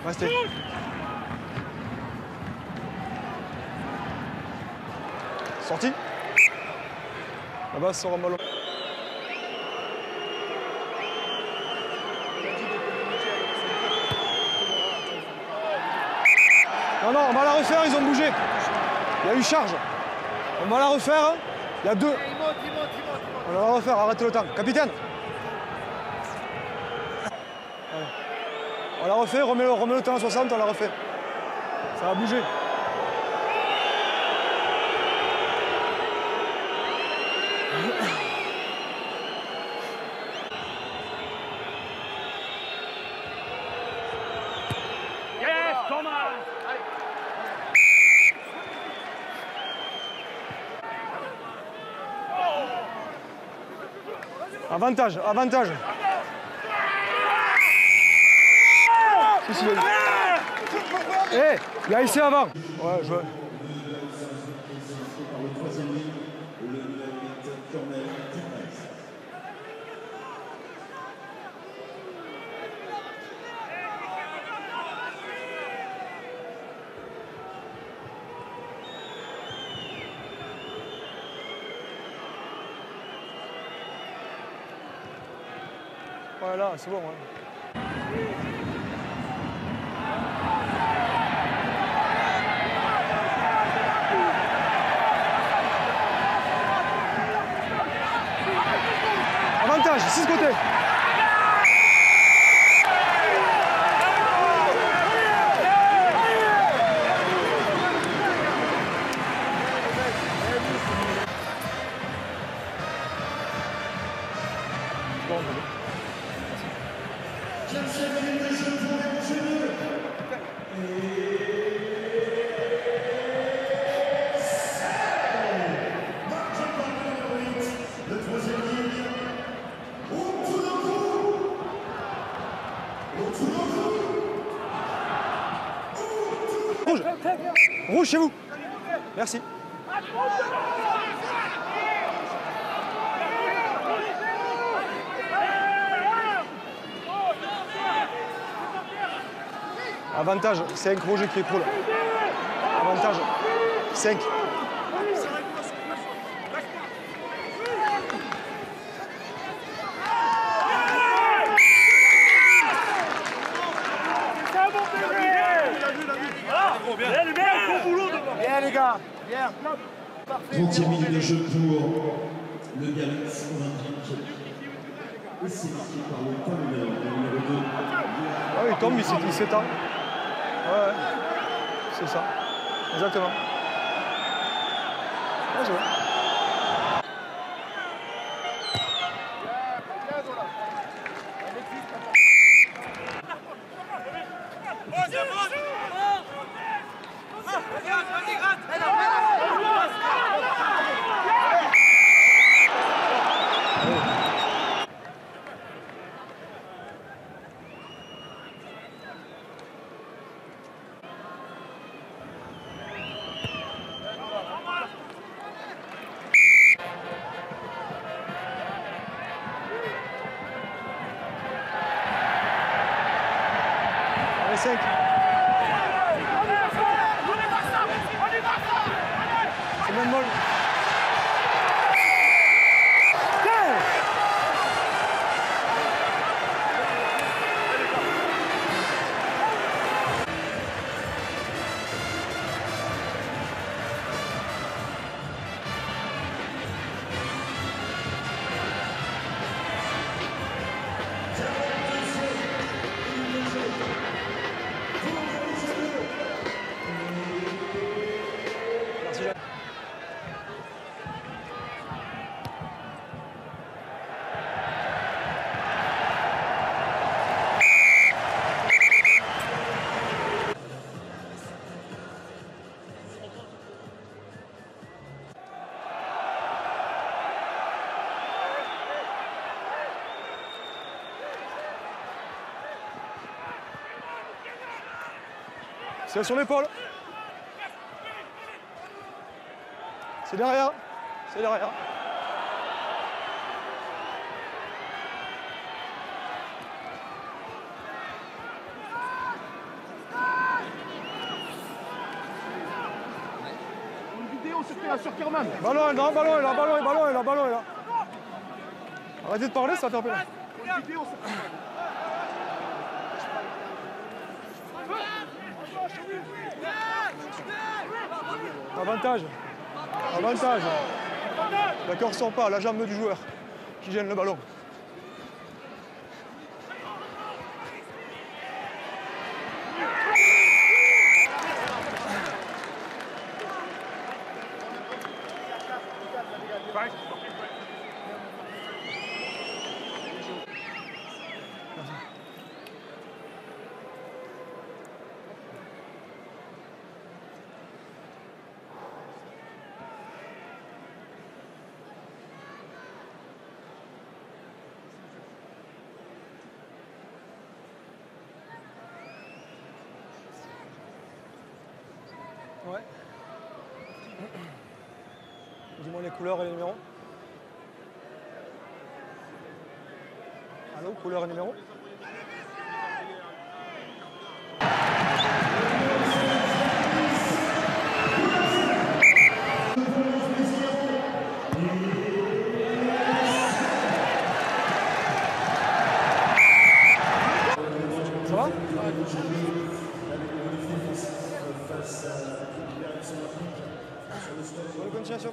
Restez. Sorti. Là-bas, sort un ballon. Non, non, on va la refaire, ils ont bougé. Il y a eu charge. On va la refaire. Il y a deux. On va la refaire, arrêtez le temps. Capitaine. Allez. On la refait, remets le temps à 60, on la refait. Ça va bouger. Yes, Thomas! Avantage, avantage. Eh, il a essayé avant. Ouais, je... Voilà, c'est bon. Ouais. Avantage, 6 côtés. Rouge. Rouge chez vous. Merci. Avantage, 5 Roger qui écroule. Avantage, 5. Bien les gars, bien. 30e minute de jeu pour le Biarritz Olympique. Et c'est marqué par le point numéro 2. Ah oui, il tombe, il s'étend. Ouais, c'est ça. Exactement. Bien joué. Allez, 5. C'est même molle. Merci, Jacques. C'est sur l'épaule. C'est derrière. C'est derrière. Ballon est là, ballon est là, ballon est là, ballon est là, ballon est là. Arrêtez de parler, ça fait un peu là. Avantage. Avantage. D'accord, sort pas, la jambe du joueur qui gêne le ballon. Ouais. Dis-moi les couleurs et les numéros. Allô, couleurs et numéros. Ça va? Bonne continuation.